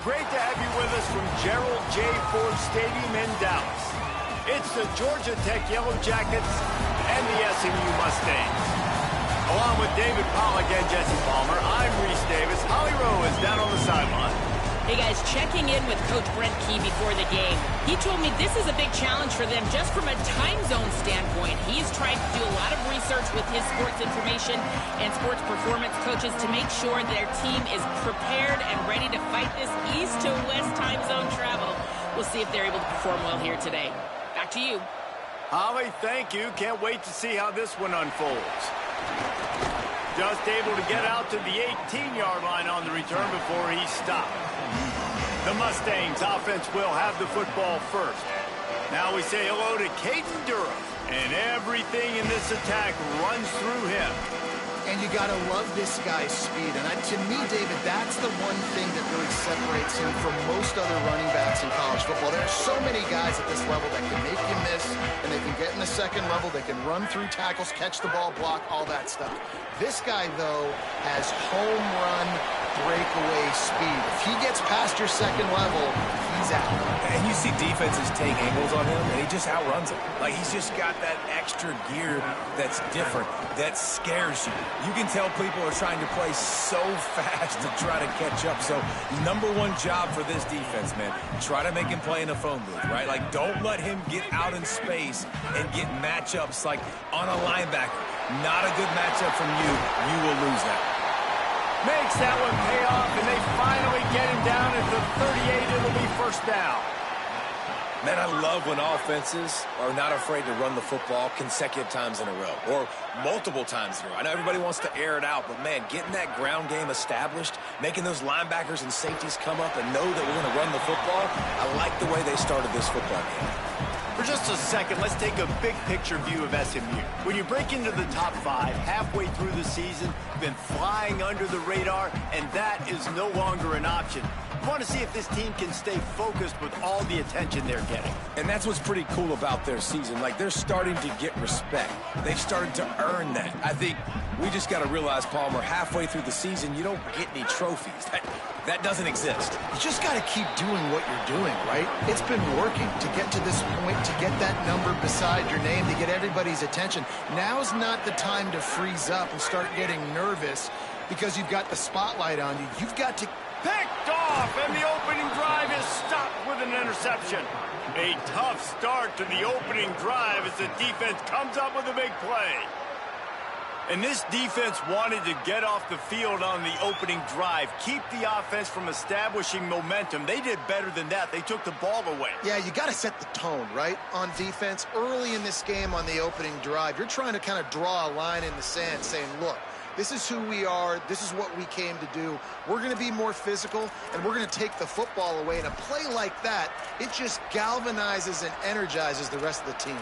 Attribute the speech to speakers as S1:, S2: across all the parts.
S1: Great to have you with us from Gerald J. Ford Stadium in Dallas. It's the Georgia Tech Yellow Jackets and the SMU Mustangs. Along with David Pollack and Jesse Palmer, I'm Reese Davis. Holly Rowe is down on the sideline.
S2: Hey guys, checking in with Coach Brent Key before the game. He told me this is a big challenge for them just from a time zone standpoint. He's tried to do a lot of research with his sports information and sports performance coaches to make sure their team is prepared and ready to fight this east to west time zone travel. We'll see if they're able to perform well here today. Back to you.
S1: Holly, thank you. Can't wait to see how this one unfolds. Just able to get out to the 18-yard line on the return before he stopped. The Mustangs offense will have the football first. Now we say hello to Caden Durham, and everything in this attack runs through him.
S3: And you got to love this guy's speed. And to me, David, that's the one thing that really separates him from most other running backs in college football. There are so many guys at this level that can make you miss, and they can get in the second level. They can run through tackles, catch the ball, block, all that stuff. This guy, though, has home run breakaway speed. If he gets past your second level, he's out.
S4: And you see defenses take angles on him, and he just outruns them. Like, he's just got that extra gear that's different, that scares you. You can tell people are trying to play so fast to try to catch up. So, number one job for this defense, man, try to make him play in a phone booth, right? Like, don't let him get out in space and get matchups like on a linebacker. Not a good matchup from you. You will lose that.
S1: Makes that one pay off, and they finally get him down at the 38. It'll be first down.
S4: Man, I love when offenses are not afraid to run the football consecutive times in a row or multiple times in a row. I know everybody wants to air it out, but, man, getting that ground game established, making those linebackers and safeties come up and know that we're going to run the football, I like the way they started this football game.
S1: For just a second, let's take a big picture view of SMU. When you break into the top 5 halfway through the season, you've been flying under the radar, and that is no longer an option. You want to see if this team can stay focused with all the attention they're getting.
S4: And that's what's pretty cool about their season. Like, they're starting to get respect. They've started to earn that. I think we just got to realize, Palmer, halfway through the season, you don't get any trophies. That doesn't exist.
S3: You just got to keep doing what you're doing, right? It's been working to get to this point, to get that number beside your name, to get everybody's attention. Now's not the time to freeze up and start getting nervous because you've got the spotlight on you. You've got to...
S1: Picked off, and the opening drive is stopped with an interception. A tough start to the opening drive as the defense comes up with a big play. And this defense wanted to get off the field on the opening drive, keep the offense from establishing momentum. They did better than that. They took the ball away.
S3: Yeah, you got to set the tone, right, on defense. Early in this game on the opening drive, you're trying to kind of draw a line in the sand saying, look, this is who we are. This is what we came to do. We're going to be more physical, and we're going to take the football away. And a play like that, it just galvanizes and energizes the rest of the team.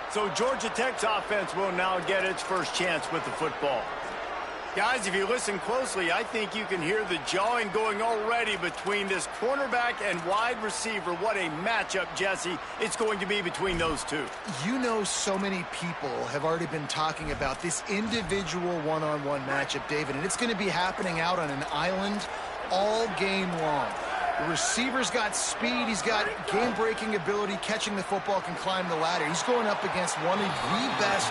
S1: So Georgia Tech's offense will now get its first chance with the football. Guys, if you listen closely, I think you can hear the jawing going already between this cornerback and wide receiver. What a matchup, Jesse, it's going to be between those two.
S3: You know, so many people have already been talking about this individual one-on-one matchup, David, and it's going to be happening out on an island all game long. The receiver's got speed. He's got game-breaking ability. Catching the football, can climb the ladder. He's going up against one of the best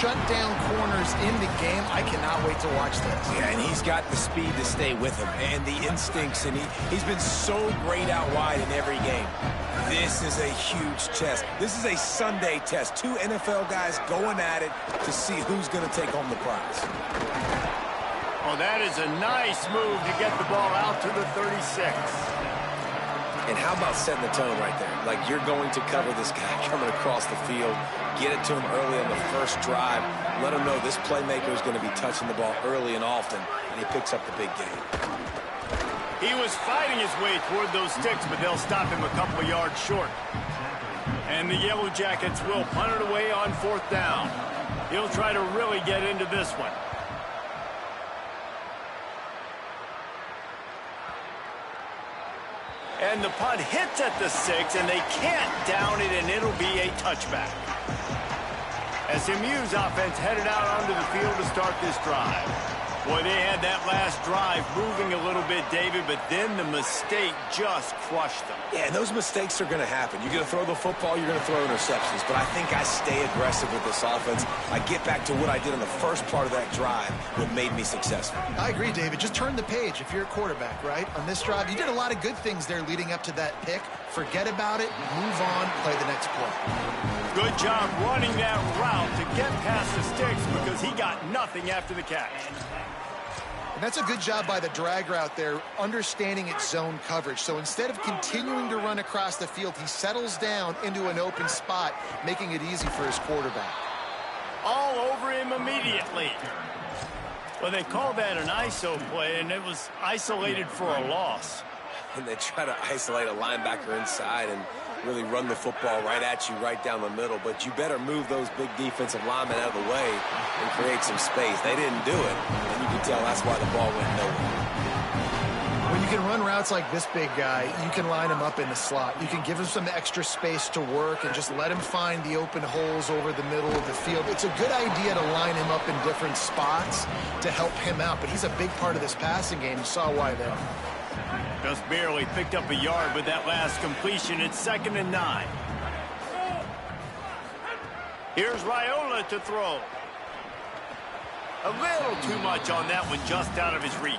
S3: shutdown corners in the game. I cannot wait to watch this.
S4: Yeah, and he's got the speed to stay with him and the instincts, and he's been so great out wide in every game. This is a huge test. This is a Sunday test. 2 NFL guys going at it to see who's going to take home the prize.
S1: Oh, that is a nice move to get the ball out to the 36.
S4: And how about setting the tone right there? Like, you're going to cover this guy coming across the field, get it to him early on the first drive, let him know this playmaker is going to be touching the ball early and often, and he picks up the big game.
S1: He was fighting his way toward those sticks, but they'll stop him a couple of yards short. And the Yellow Jackets will punt it away on 4th down. He'll try to really get into this one. And the punt hits at the 6, and they can't down it, and it'll be a touchback. SMU's offense headed out onto the field to start this drive. Boy, they had that last drive moving a little bit, David, but then the mistake just crushed them.
S4: Yeah, and those mistakes are going to happen. You're going to throw the football, you're going to throw interceptions. But I think I stay aggressive with this offense. I get back to what I did in the first part of that drive, what made me successful.
S3: I agree, David. Just turn the page if you're a quarterback, right? On this drive, you did a lot of good things there leading up to that pick. Forget about it, move on, play the next play.
S1: Good job running that route to get past the sticks because he got nothing after the catch.
S3: And that's a good job by the drag route there, understanding its zone coverage. So instead of continuing to run across the field, he settles down into an open spot, making it easy for his quarterback.
S1: All over him immediately. Well, they called that an ISO play, and it was isolated for a loss.
S4: And they try to isolate a linebacker inside and really run the football right at you, right down the middle. But you better move those big defensive linemen out of the way and create some space. They didn't do it, and you can tell that's why the ball went nowhere.
S3: When you can run routes like this big guy, you can line him up in the slot. You can give him some extra space to work and just let him find the open holes over the middle of the field. It's a good idea to line him up in different spots to help him out, but he's a big part of this passing game. You saw why there.
S1: Just barely picked up a yard with that last completion. It's 2nd and 9. Here's Raiola to throw. A little too much on that one, just out of his reach.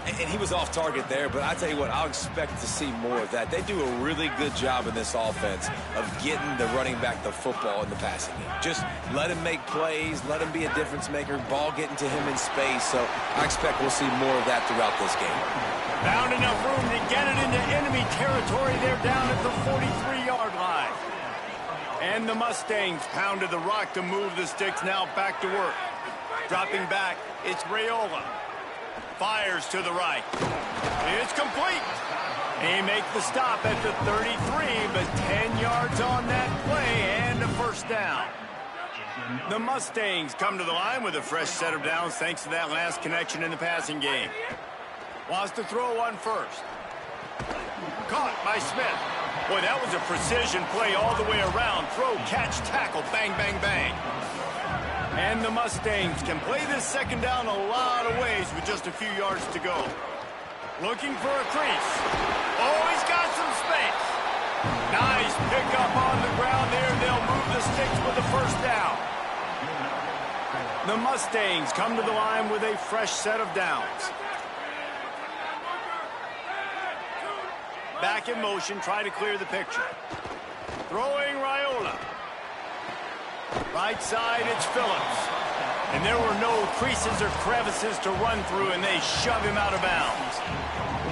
S4: And he was off target there, but I tell you what, I'll expect to see more of that. They do a really good job in this offense of getting the running back the football in the passing game. Just let him make plays, let him be a difference maker, ball getting to him in space. So I expect we'll see more of that throughout this game.
S1: Found enough room to get it into enemy territory. They're down at the 43-yard line. And the Mustangs pounded the rock to move the sticks. Now back to work. Dropping back, it's Raiola. Fires to the right. It's complete. He makes the stop at the 33, but 10 yards on that play and a first down. The Mustangs come to the line with a fresh set of downs thanks to that last connection in the passing game. Wants to throw on first. Caught by Smith. Boy, that was a precision play all the way around. Throw, catch, tackle, bang, bang, bang. And the Mustangs can play this second down a lot of ways with just a few yards to go. Looking for a crease. Oh, he's got some space. Nice pickup on the ground there. They'll move the sticks with the first down. The Mustangs come to the line with a fresh set of downs. Back in motion, try to clear the picture. Throwing Raiola. Right side, it's Phillips. And there were no creases or crevices to run through, and they shove him out of bounds.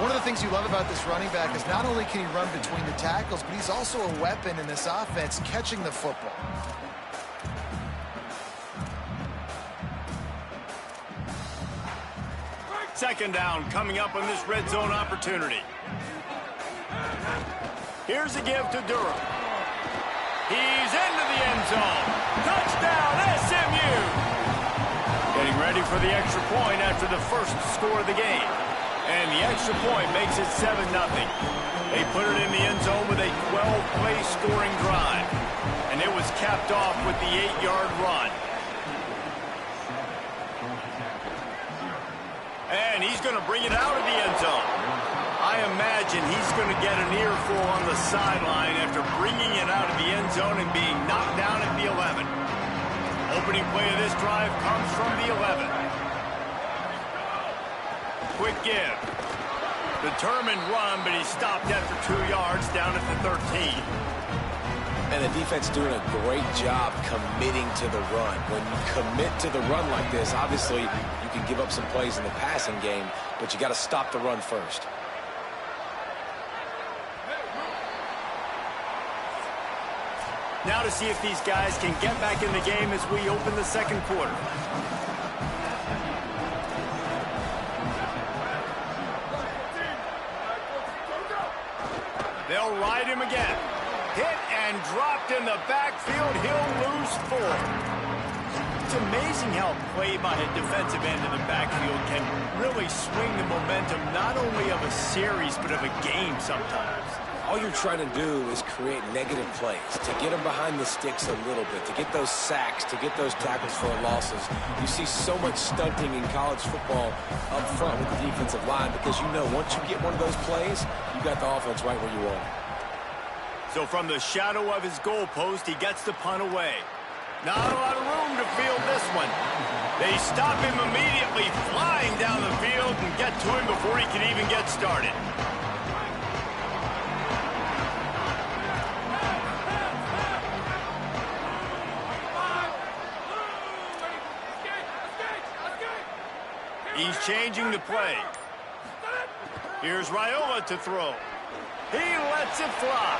S3: One of the things you love about this running back is not only can he run between the tackles, but he's also a weapon in this offense, catching the football.
S1: Second down coming up on this red zone opportunity. Here's a give to Durham. He's into the end zone. Touchdown, SMU! Getting ready for the extra point after the first score of the game. And the extra point makes it 7-0. They put it in the end zone with a 12-play scoring drive. And it was capped off with the 8-yard run. And he's going to bring it out of the end zone. I imagine he's going to get an earful on the sideline after bringing it out of the end zone and being knocked down at the 11. Opening play of this drive comes from the 11. Quick give. Determined run, but he stopped after 2 yards down at the 13.
S4: And the defense doing a great job committing to the run. When you commit to the run like this, obviously you can give up some plays in the passing game, but you got to stop the run first.
S1: Now to see if these guys can get back in the game as we open the second quarter. They'll ride him again. Hit and dropped in the backfield. He'll lose 4. It's amazing how play by a defensive end in the backfield can really swing the momentum not only of a series but of a game sometimes.
S4: all you're trying to do is create negative plays, to get them behind the sticks a little bit, to get those sacks, to get those tackles for losses. You see so much stunting in college football up front with the defensive line because you know once you get one of those plays, you got the offense right where you want it.
S1: So from the shadow of his goalpost, he gets the punt away. Not a lot of room to field this one. They stop him immediately, flying down the field and get to him before he can even get started. He's changing the play. Here's Raiola to throw. He lets it fly.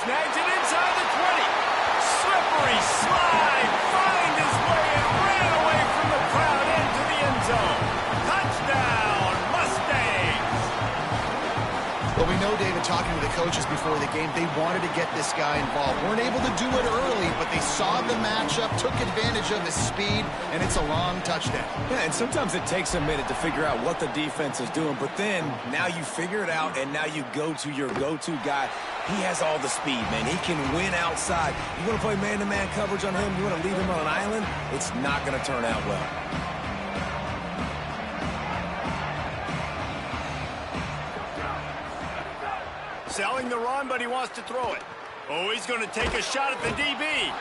S1: Snags it inside the 20. Slippery slide. Find his way and ran away from the crowd into the end zone. Touchdown, Mustangs.
S3: Well, we know, David, talking to the coaches before the game, they wanted to get this guy involved. Weren't able to do it early, but they saw the matchup, took advantage of his speed, and it's a long touchdown.
S4: Yeah, and sometimes it takes a minute to figure out what the defense is doing, but then now you figure it out, and now you go to your go-to guy. He has all the speed, man. He can win outside. You want to play man-to-man coverage on him? You want to leave him on an island? It's not going to turn out well.
S1: Selling the run, but he wants to throw it. Oh, he's going to take a shot at the DB.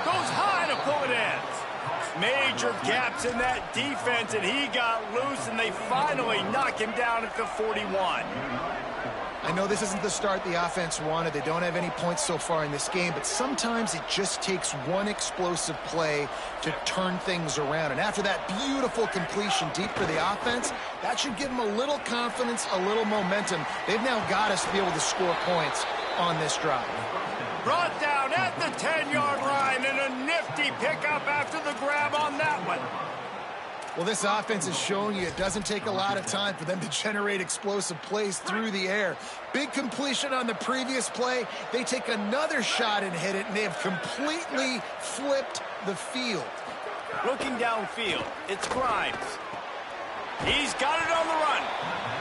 S1: Goes high to pull it in. Major gaps in that defense, and he got loose, and they finally knock him down at the 41.
S3: I know this isn't the start the offense wanted. They don't have any points so far in this game, but sometimes it just takes one explosive play to turn things around. And after that beautiful completion deep for the offense, that should give them a little confidence, a little momentum. They've now got us to be able to score points on this drive.
S1: Brought down at the 10-yard line, and a nifty pickup after the grab on that one.
S3: Well, this offense is showing you it doesn't take a lot of time for them to generate explosive plays through the air. Big completion on the previous play. They take another shot and hit it, and they have completely flipped the field.
S1: Looking downfield, it's Grimes. He's got it on the run,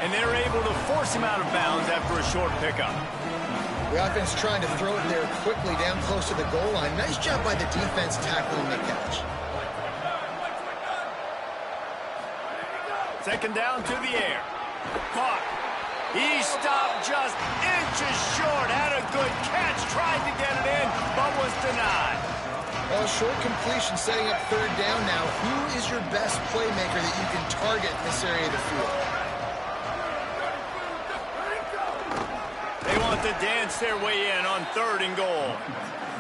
S1: and they're able to force him out of bounds after a short pickup.
S3: The offense trying to throw it there quickly down close to the goal line. Nice job by the defense tackling the catch.
S1: Second down to the air. Caught. He stopped just inches short. Had a good catch. Tried to get it in, but was denied.
S3: Well, short completion setting up third down now. Who is your best playmaker that you can target in this area of the field?
S1: They want to dance their way in on 3rd and goal.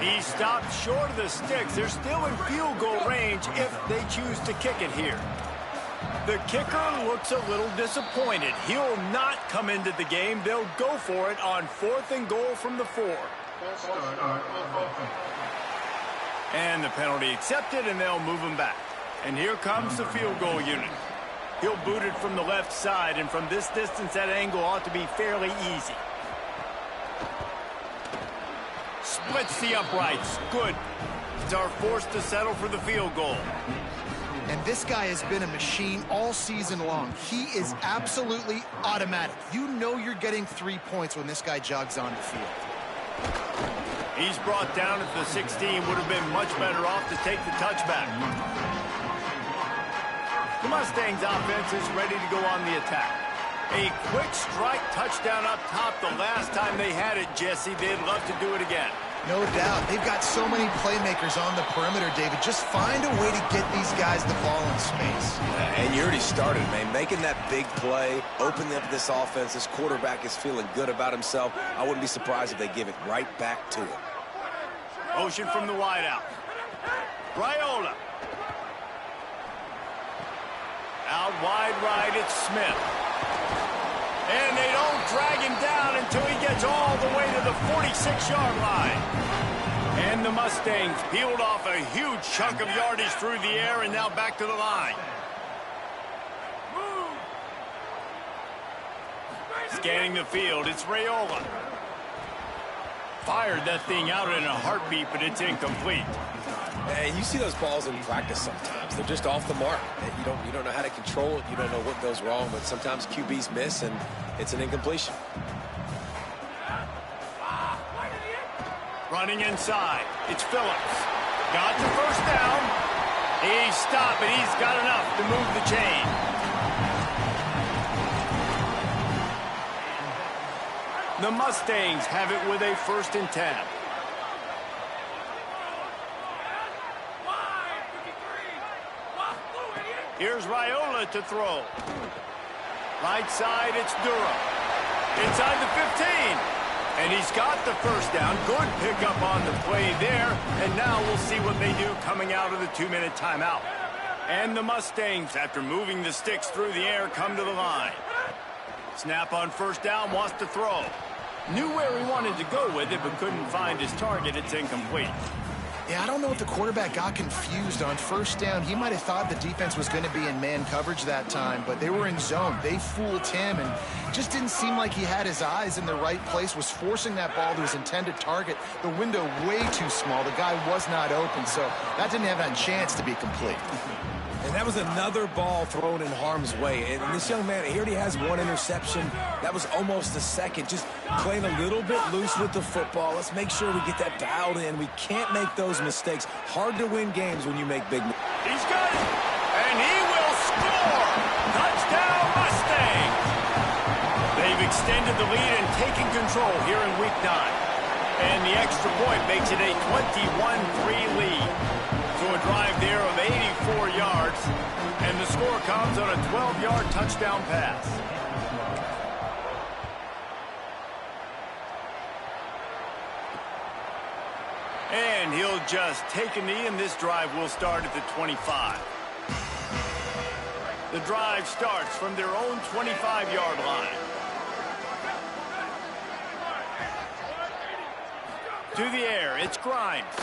S1: He stopped short of the sticks. They're still in field goal range if they choose to kick it here. The kicker looks a little disappointed. He'll not come into the game. They'll go for it on 4th and goal from the 4. And the penalty accepted, and they'll move him back. And here comes the field goal unit. He'll boot it from the left side, and from this distance, that angle ought to be fairly easy. Splits the uprights. Good. It's our forced to settle for the field goal.
S3: And this guy has been a machine all season long. He is absolutely automatic. You know you're getting 3 points when this guy jogs on the field.
S1: He's brought down at the 16. Would have been much better off to take the touchback. The Mustangs offense is ready to go on the attack. A quick strike touchdown up top the last time they had it, Jesse. They'd love to do it again.
S3: No doubt. They've got so many playmakers on the perimeter, David. Just find a way to get these guys the ball in space.
S4: And you already started, man. Making that big play, opening up this offense. This quarterback is feeling good about himself. I wouldn't be surprised if they give it right back to him.
S1: Motion from the wideout. Raiola. Out wide right, it's Smith. And they don't drag him down until he gets all the way to the 46-yard line. And the Mustangs peeled off a huge chunk of yardage through the air and now back to the line. Scanning the field, it's Raiola. Fired that thing out in a heartbeat, but it's incomplete.
S4: And you see those balls in practice sometimes. They're just off the mark. You don't know how to control it. You don't know what goes wrong, but sometimes QBs miss, and it's an incompletion.
S1: Running inside, it's Phillips. Got the first down. He stopped, and he's got enough to move the chain. The Mustangs have it with a 1st and 10. Here's Raiola to throw. Right side, it's Durham. Inside the 15. And he's got the first down. Good pickup on the play there. And now we'll see what they do coming out of the 2-minute timeout. And the Mustangs, after moving the sticks through the air, come to the line. Snap on 1st down, wants to throw. Knew where he wanted to go with it, but couldn't find his target. It's incomplete.
S3: Yeah, I don't know if the quarterback got confused on 1st down. He might have thought the defense was going to be in man coverage that time, but they were in zone. They fooled him and just didn't seem like he had his eyes in the right place, was forcing that ball to his intended target. The window way too small. The guy was not open, so that didn't have a chance to be complete.
S4: And that was another ball thrown in harm's way. And this young man, he already has 1 interception. That was almost a second. Just playing a little bit loose with the football. Let's make sure we get that dialed in. We can't make those mistakes. Hard to win games when you make big mistakes.
S1: He's got it, and he will score. Touchdown, Mustang. They've extended the lead and taken control here in Week 9. And the extra point makes it a 21-3 lead. So a drive there of 84 yards, and the score comes on a 12-yard touchdown pass. And he'll just take a knee, and this drive will start at the 25. The drive starts from their own 25-yard line. To the air, it's Grimes.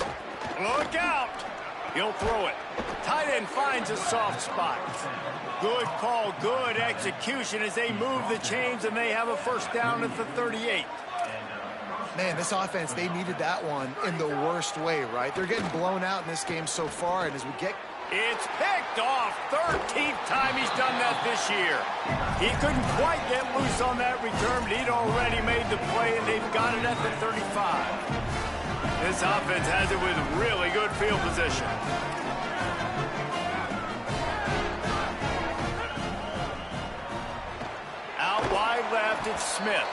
S1: Look out! He'll throw it. Tight end finds a soft spot. Good call, good execution as they move the chains, and they have a 1st down at the 38.
S3: Man, this offense, they needed that one in the worst way, right? They're getting blown out in this game so far, and as we get...
S1: It's picked off. 13th time he's done that this year. He couldn't quite get loose on that return, but he'd already made the play, and they've got it at the 35. This offense has it with really good field position. Out wide left, it's Smith.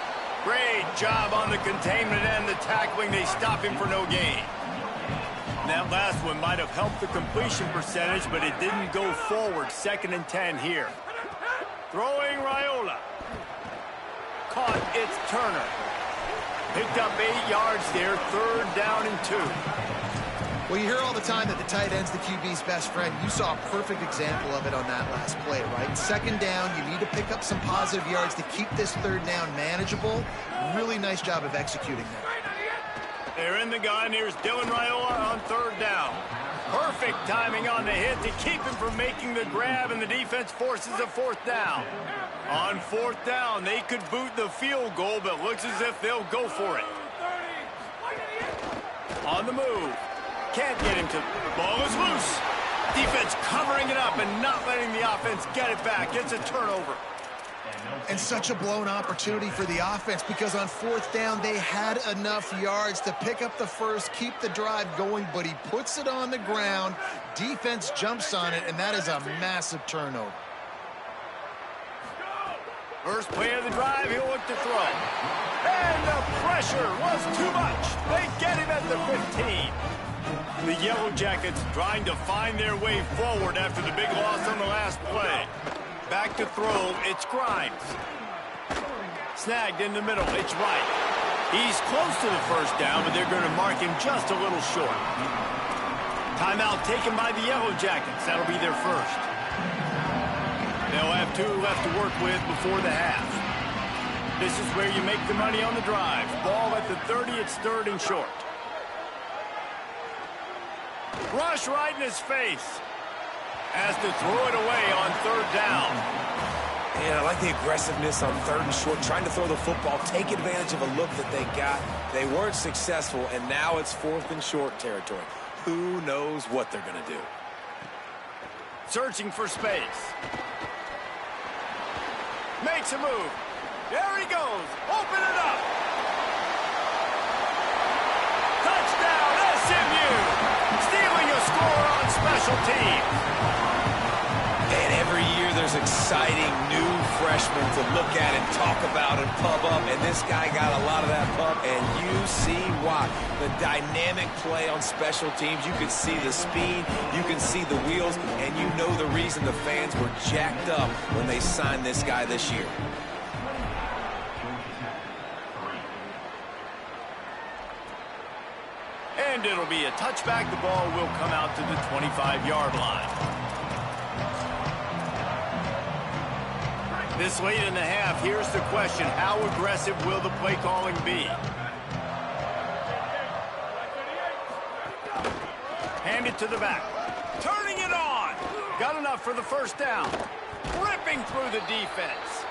S1: Great job on the containment and the tackling. They stop him for no gain. And that last one might have helped the completion percentage, but it didn't go forward. 2nd and 10 here. Throwing Raiola. Caught, it's Turner. Picked up 8 yards there, 3rd down and 2.
S3: Well, you hear all the time that the tight end's the QB's best friend. You saw a perfect example of it on that last play, right? 2nd down, you need to pick up some positive yards to keep this 3rd down manageable. Really nice job of executing that.
S1: They're in the gun. Here's Dylan Raiola on 3rd down. Perfect timing on the hit to keep him from making the grab, and the defense forces a 4th down. On 4th down, they could boot the field goal, but looks as if they'll go for it. On the move. Can't get him to... Ball is loose. Defense covering it up and not letting the offense get it back. It's a turnover.
S3: And such a blown opportunity for the offense because on 4th down, they had enough yards to pick up the first, keep the drive going, but he puts it on the ground. Defense jumps on it, and that is a massive turnover.
S1: First play of the drive, he'll look to throw. And the pressure was too much. They get him at the 15. The Yellow Jackets trying to find their way forward after the big loss on the last play. Back to throw, it's Grimes. Snagged in the middle, it's Wright. He's close to the 1st down, but they're going to mark him just a little short. Timeout taken by the Yellow Jackets. That'll be their 1st. They'll have 2 left to work with before the half. This is where you make the money on the drive. Ball at the 30, it's 3rd and short. Rush right in his face. Has to throw it away on 3rd down.
S4: And I like the aggressiveness on 3rd and short, trying to throw the football, take advantage of a look that they got. They weren't successful, and now it's 4th and short territory. Who knows what they're going to do?
S1: Searching for space. Makes a move. There he goes. Open it up. Touchdown. special teams.
S4: And every year there's exciting new freshmen to look at and talk about and pub up. And this guy got a lot of that pub, and you see why. The dynamic play on special teams. You can see the speed, you can see the wheels, and you know the reason the fans were jacked up when they signed this guy this year.
S1: And it'll be a touchback. The ball will come out to the 25-yard line. This late in the half, here's the question. How aggressive will the play calling be? Hand it to the back. Turning it on. Got enough for the first down. Ripping through the defense.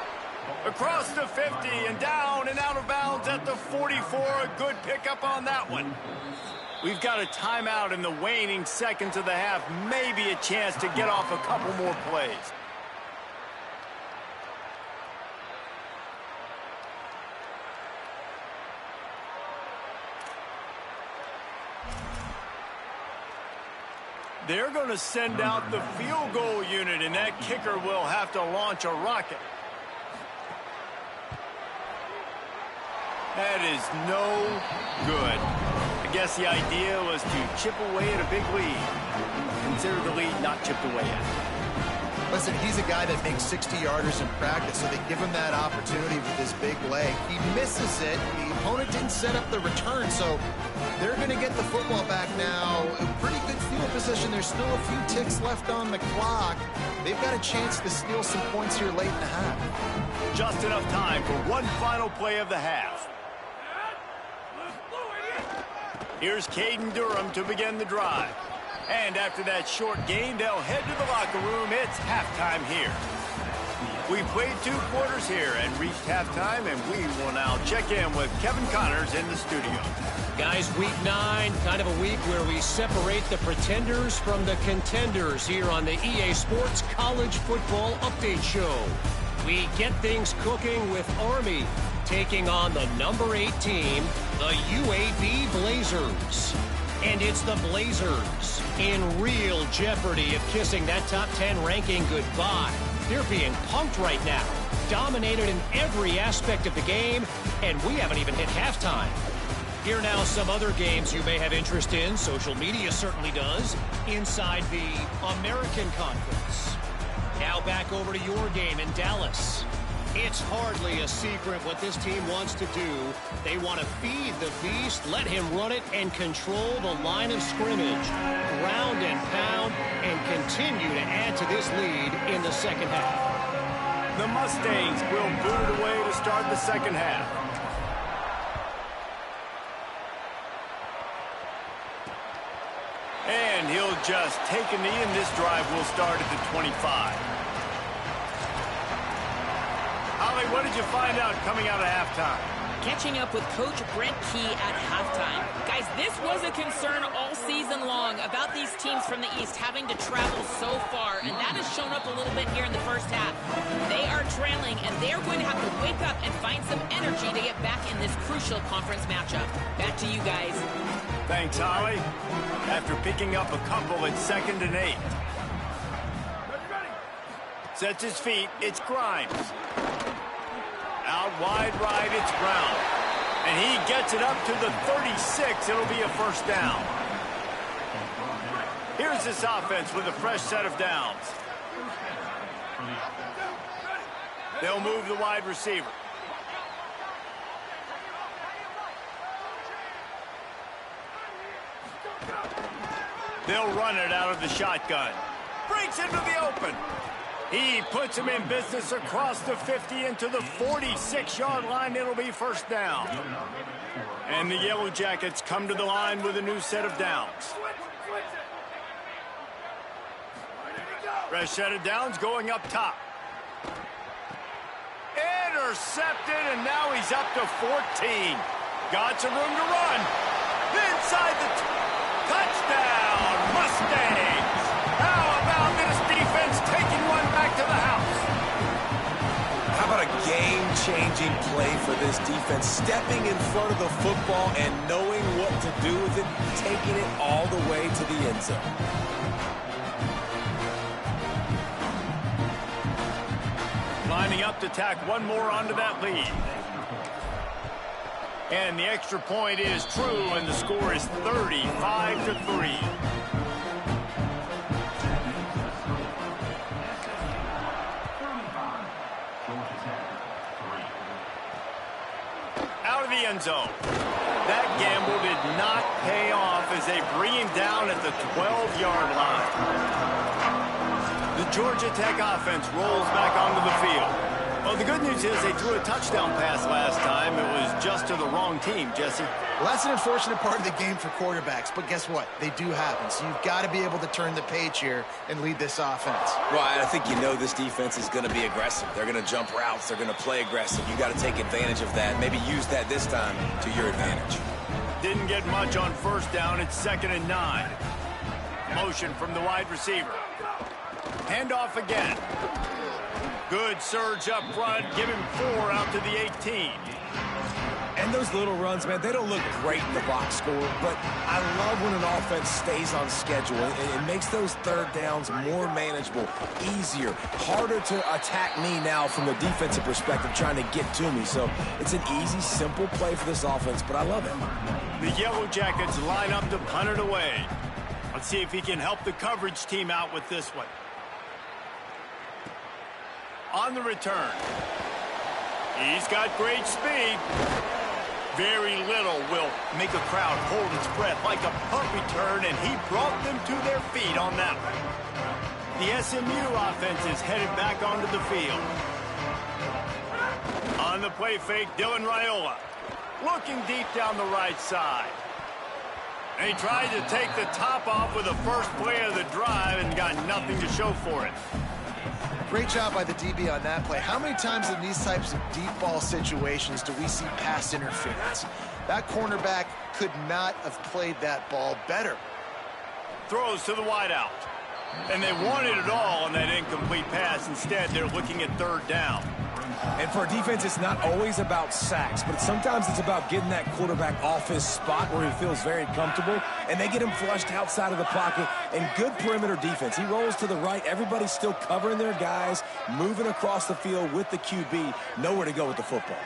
S1: Across the 50 and down and out of bounds at the 44. A good pickup on that one. We've got a timeout in the waning seconds of the half. Maybe a chance to get off a couple more plays. They're going to send out the field goal unit, and that kicker will have to launch a rocket. That is no good. I guess the idea was to chip away at a big lead. Consider the lead not chipped away at.
S3: Listen, he's a guy that makes 60-yarders in practice, so they give him that opportunity with his big leg. He misses it. The opponent didn't set up the return, so they're going to get the football back now. A pretty good field position. There's still a few ticks left on the clock. They've got a chance to steal some points here late in the half.
S1: Just enough time for one final play of the half. Here's Caden Durham to begin the drive. And after that short gain, they'll head to the locker room. It's halftime here. We played 2 quarters here and reached halftime, and we will now check in with Kevin Connors in the studio.
S5: Guys, week 9, kind of a week where we separate the pretenders from the contenders here on the EA Sports College Football Update Show. We get things cooking with Army taking on the number 8 team, the UAB Blazers. And it's the Blazers in real jeopardy of kissing that top 10 ranking goodbye. They're being punked right now, dominated in every aspect of the game, and we haven't even hit halftime. Here now some other games you may have interest in. Social media certainly does. Inside the American Conference. Now back over to your game in Dallas. It's hardly a secret what this team wants to do. They want to feed the beast, let him run it, and control the line of scrimmage. Ground and pound, and continue to add to this lead in the second half.
S1: The Mustangs will boot it away to start the second half. And he'll just take a knee, and this drive will start at the 25. Holly, what did you find out coming out of halftime?
S2: Catching up with Coach Brent Key at halftime. Guys, this was a concern all season long about these teams from the East having to travel so far, and that has shown up a little bit here in the first half. They are trailing, and they're going to have to wake up and find some energy to get back in this crucial conference matchup. Back to you guys.
S1: Thanks, Holly. After picking up a couple at 2nd and 8. Sets his feet, it's Grimes. Out wide right, it's Brown. And he gets it up to the 36. It'll be a first down. Here's this offense with a fresh set of downs. They'll move the wide receiver. They'll run it out of the shotgun. Breaks into the open. He puts him in business across the 50 into the 46-yard line. It'll be first down. And the Yellow Jackets come to the line with a new set of downs. Fresh set of downs going up top. Intercepted, and now he's up to 14. Got some room to run. Inside the touchdown, Mustangs. How about this defense taking one back to the house?
S4: How about a game-changing play for this defense? Stepping in front of the football and knowing what to do with it, taking it all the way to the end zone.
S1: lining up to tack one more onto that lead. And the extra point is true, and the score is 35-3. Out of the end zone. That gamble did not pay off as they bring him down at the 12-yard line. The Georgia Tech offense rolls back onto the field. Well, the good news is they threw a touchdown pass last time. It was just to the wrong team, Jesse.
S3: Well, that's an unfortunate part of the game for quarterbacks, but guess what? They do happen, so you've got to be able to turn the page here and lead this offense.
S4: Right, I think you know this defense is going to be aggressive. They're going to jump routes. They're going to play aggressive. You got to take advantage of that. Maybe use that this time to your advantage.
S1: Didn't get much on first down. It's 2nd and 9. Motion from the wide receiver. Handoff again. Good surge up front. Give him 4 out to the 18.
S4: And those little runs, man, they don't look great in the box score, but I love when an offense stays on schedule. It makes those third downs more manageable, easier, harder to attack me now from the defensive perspective trying to get to me. So it's an easy, simple play for this offense, but I love it.
S1: The Yellow Jackets line up to punt it away. Let's see if he can help the coverage team out with this one. On the return. He's got great speed. Very little will make a crowd hold its breath like a punt return, and he brought them to their feet on that one. The SMU offense is headed back onto the field. On the play fake, Dylan Raiola. Looking deep down the right side. And he tried to take the top off with the first play of the drive and got nothing to show for it.
S3: Great job by the DB on that play. How many times in these types of deep ball situations do we see pass interference? That cornerback could not have played that ball better.
S1: Throws to the wideout. And they wanted it all on that incomplete pass. Instead, they're looking at 3rd down.
S4: And for a defense, it's not always about sacks, but sometimes it's about getting that quarterback off his spot where he feels very comfortable, and they get him flushed outside of the pocket, and good perimeter defense. He rolls to the right. Everybody's still covering their guys, moving across the field with the QB, nowhere to go with the football.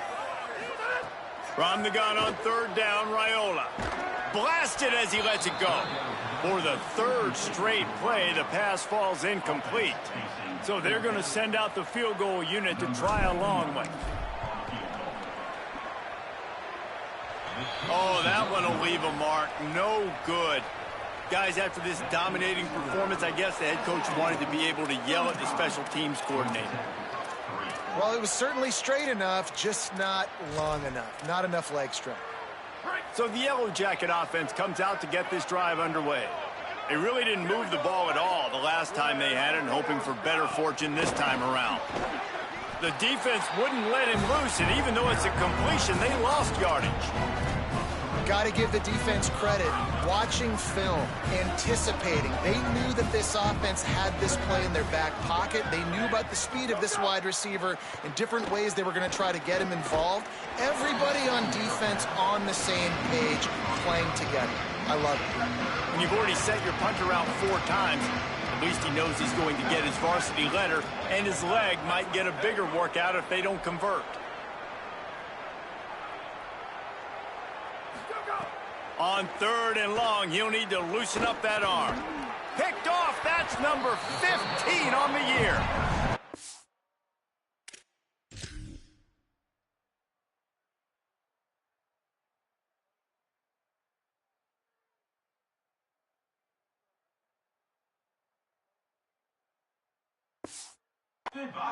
S1: From the gun on 3rd down, Raiola. Blasted as he lets it go. For the 3rd straight play, the pass falls incomplete. So they're going to send out the field goal unit to try a long one. Oh, that one will leave a mark. No good. Guys, after this dominating performance, I guess the head coach wanted to be able to yell at the special teams coordinator.
S3: Well, it was certainly straight enough, just not long enough. Not enough leg strength.
S1: So the Yellow Jacket offense comes out to get this drive underway. They really didn't move the ball at all the last time they had it, and hoping for better fortune this time around. The defense wouldn't let him loose, and even though it's a completion, they lost yardage.
S3: Got to give the defense credit. Watching film, anticipating. They knew that this offense had this play in their back pocket. They knew about the speed of this wide receiver in different ways they were going to try to get him involved. Everybody on defense on the same page, playing together. I love it.
S1: When you've already set your punter out 4 times, at least he knows he's going to get his varsity letter, and his leg might get a bigger workout if they don't convert. On 3rd and long, he'll need to loosen up that arm. Picked off, that's number 15 on the year.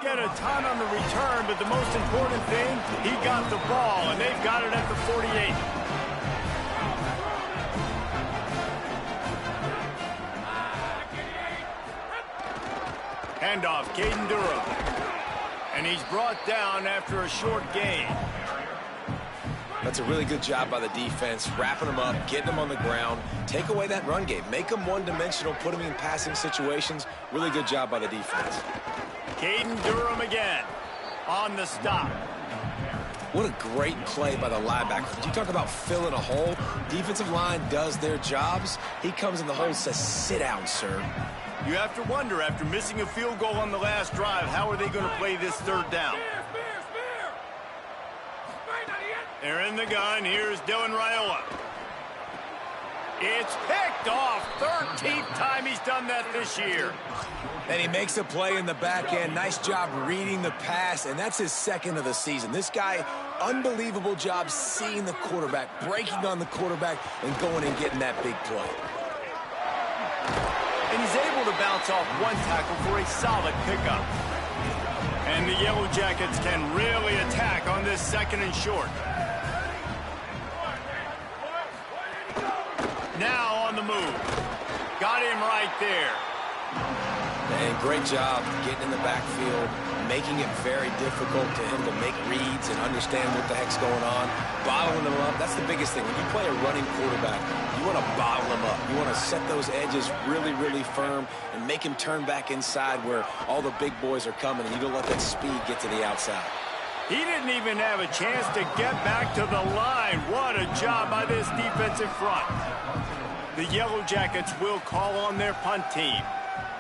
S1: Get a ton on the return, but the most important thing, he got the ball, and they've got it at the 48. Handoff, Caden Durham. And he's brought down after a short gain.
S4: That's a really good job by the defense, wrapping them up, getting them on the ground, take away that run game, make them one-dimensional, put them in passing situations. Really good job by the defense.
S1: Caden Durham again on the stop.
S4: What a great play by the linebacker. You talk about filling a hole. Defensive line does their jobs. He comes in the hole and says, sit down, sir.
S1: You have to wonder, after missing a field goal on the last drive, how are they going to play this third down? They're in the gun. Here's Dylan Raiola. It's picked off. 13th time he's done that this year.
S4: And he makes a play in the back end. Nice job reading the pass, and that's his second of the season. This guy, unbelievable job seeing the quarterback, breaking on the quarterback, and going and getting that big play.
S1: And he's able to bounce off one tackle for a solid pickup. And the Yellow Jackets can really attack on this second and short. Now on the move. Got him right there.
S4: And great job getting in the backfield, making it very difficult to him to make reads and understand what the heck's going on, bottling them up. That's the biggest thing. When you play a running quarterback, you want to bottle them up. You want to set those edges really, really firm and make him turn back inside where all the big boys are coming, and you don't let that speed get to the outside.
S1: He didn't even have a chance to get back to the line. What a job by this defensive front. The Yellow Jackets will call on their punt team.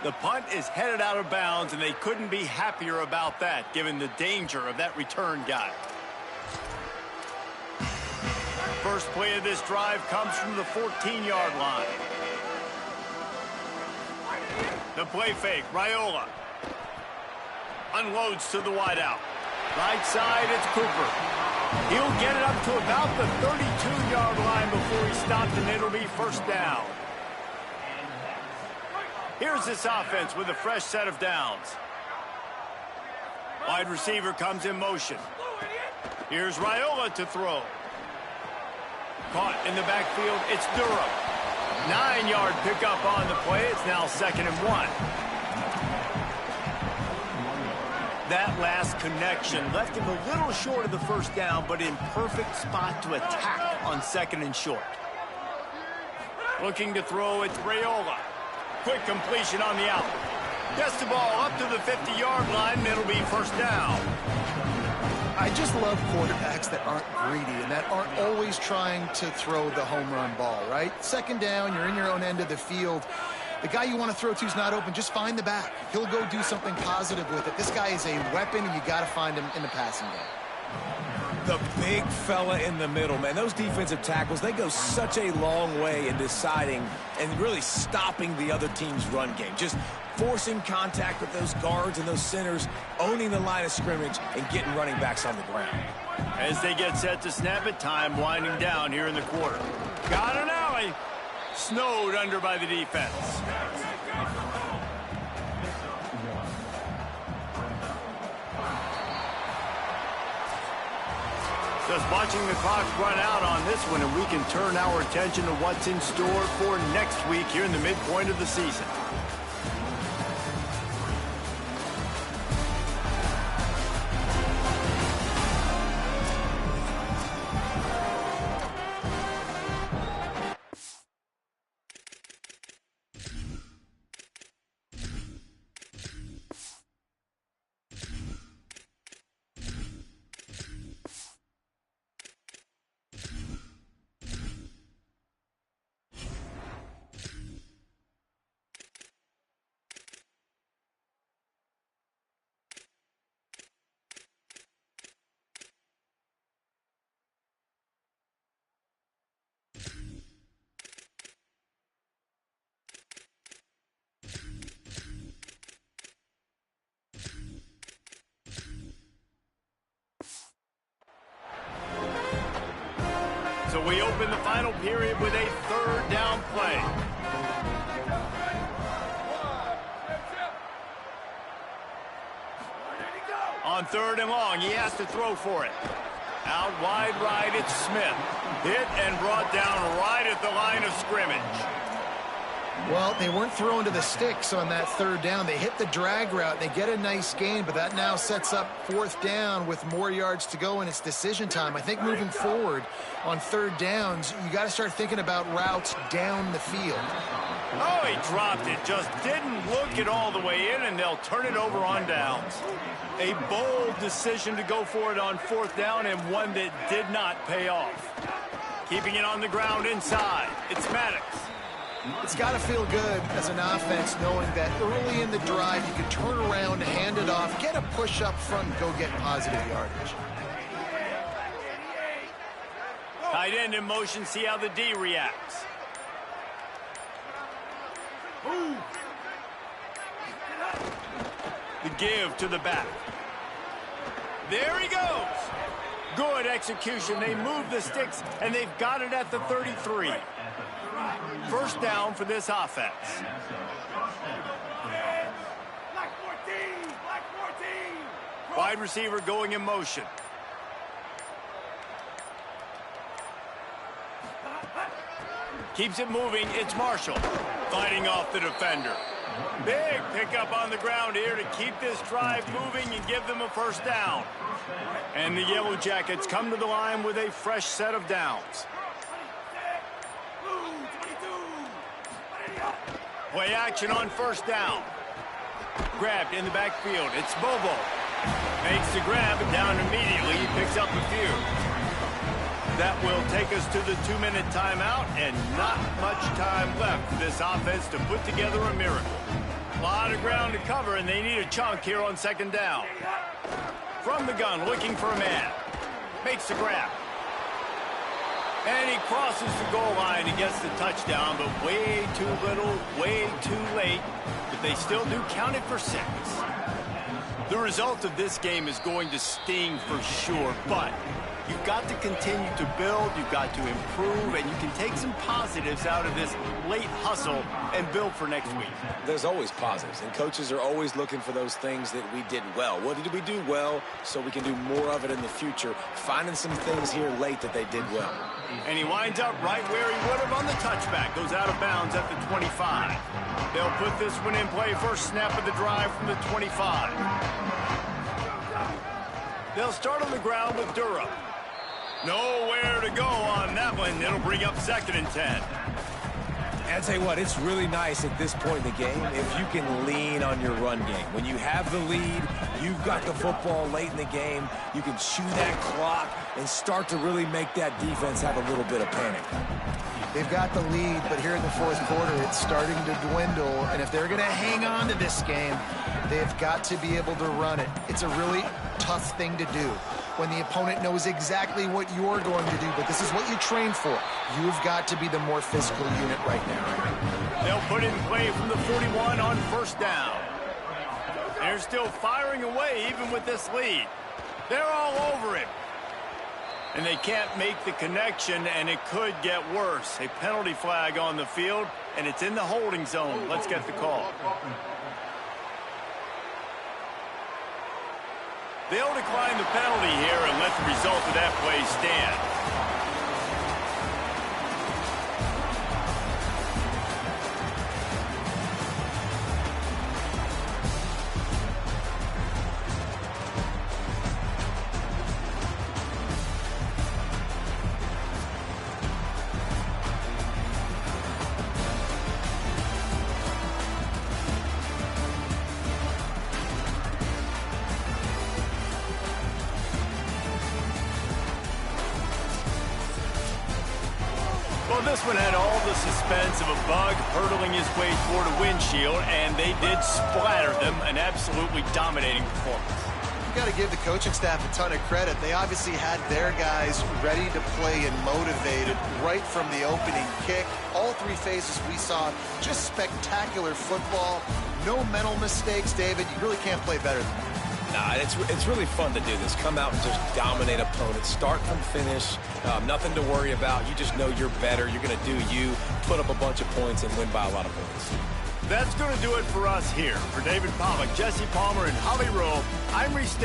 S1: The punt is headed out of bounds, and they couldn't be happier about that, given the danger of that return guy. First play of this drive comes from the 14-yard line. The play fake, Raiola. Unloads to the wideout. Right side, it's Cooper. He'll get it up to about the 32-yard line before he stopped, and it'll be first down. Here's this offense with a fresh set of downs. Wide receiver comes in motion. Here's Raiola to throw. Caught in the backfield, it's Durham. 9-yard pickup on the play. It's now 2nd and 1. That last connection left him a little short of the first down, but in perfect spot to attack on 2nd and short. Looking to throw, it's Raiola. Quick completion on the out. Gets the ball up to the 50-yard line, and it'll be first down.
S3: I just love quarterbacks that aren't greedy and that aren't always trying to throw the home run ball, right? 2nd down, you're in your own end of the field. The guy you want to throw to is not open. Just find the back. He'll go do something positive with it. This guy is a weapon, and you got to find him in the passing game.
S4: The big fella in the middle, man. Those defensive tackles, they go such a long way in deciding and really stopping the other team's run game. Just forcing contact with those guards and those centers, owning the line of scrimmage, and getting running backs on the ground.
S1: As they get set to snap it, time winding down here in the quarter. Got an alley. Snowed under by the defense. Just watching the clock run out on this one, and we can turn our attention to what's in store for next week here in the midpoint of the season. So we open the final period with a 3rd down play. On 3rd and long, he has to throw for it. Out wide right, it's Smith. Hit and brought down right at the line of scrimmage.
S3: Well, they weren't throwing to the sticks on that 3rd down. They hit the drag route. They get a nice gain, but that now sets up 4th down with more yards to go, and it's decision time. I think moving forward on 3rd downs, you got to start thinking about routes down the field.
S1: Oh, he dropped it. Just didn't look it all the way in, and they'll turn it over on downs. A bold decision to go for it on 4th down, and one that did not pay off. Keeping it on the ground inside. It's Maddox.
S3: It's got to feel good as an offense knowing that early in the drive you can turn around, hand it off, get a push up front, and go get positive yardage.
S1: Tight end in motion, see how the D reacts. The give to the back. There he goes. Good execution. They move the sticks, and they've got it at the 33. First down for this offense. Wide receiver going in motion. Keeps it moving. It's Marshall fighting off the defender. Big pickup on the ground here to keep this drive moving and give them a first down. And the Yellow Jackets come to the line with a fresh set of downs. Play action on first down. Grabbed in the backfield. It's Bobo. Makes the grab and down immediately. He picks up a few. That will take us to the 2-minute timeout, and not much time left for this offense to put together a miracle. A lot of ground to cover, and they need a chunk here on second down. From the gun, looking for a man. Makes the grab. And he crosses the goal line and gets the touchdown, but way too little, way too late. But they still do count it for 6. The result of this game is going to sting for sure, but you've got to continue to build, you've got to improve, and you can take some positives out of this late hustle and build for next week.
S4: There's always positives, and coaches are always looking for those things that we did well. What did we do well so we can do more of it in the future, finding some things here late that they did well.
S1: And he winds up right where he would have on the touchback. Goes out of bounds at the 25. They'll put this one in play. First snap of the drive from the 25. They'll start on the ground with Durham. Nowhere to go on that one. It'll bring up 2nd and 10.
S4: And I'll tell you what, it's really nice at this point in the game if you can lean on your run game. When you have the lead, you've got the football late in the game, you can chew that clock and start to really make that defense have a little bit of panic.
S3: They've got the lead, but here in the fourth quarter, it's starting to dwindle. And if they're going to hang on to this game, they've got to be able to run it. It's a really tough thing to do when the opponent knows exactly what you're going to do, but this is what you train for. You've got to be the more physical unit right now.
S1: They'll put in play from the 41 on first down. They're still firing away even with this lead. They're all over it. And they can't make the connection, and it could get worse. A penalty flag on the field, and it's in the holding zone. Let's get the call. They'll decline the penalty here and let the result of that play stand. Well, this one had all the suspense of a bug hurtling his way toward a windshield, and they did splatter them. An absolutely dominating performance.
S3: You got to give the coaching staff a ton of credit. They obviously had their guys ready to play and motivated right from the opening kick. All 3 phases we saw, just spectacular football. No mental mistakes, David. You really can't play better than that.
S4: Nah, it's really fun to do this. Come out and just dominate opponents. Start from finish. Nothing to worry about. You just know you're better. You're going to do you, put up a bunch of points, and win by a lot of points.
S1: That's going to do it for us here. For David Pollack, Jesse Palmer, and Holly Rowe, I'm Reese.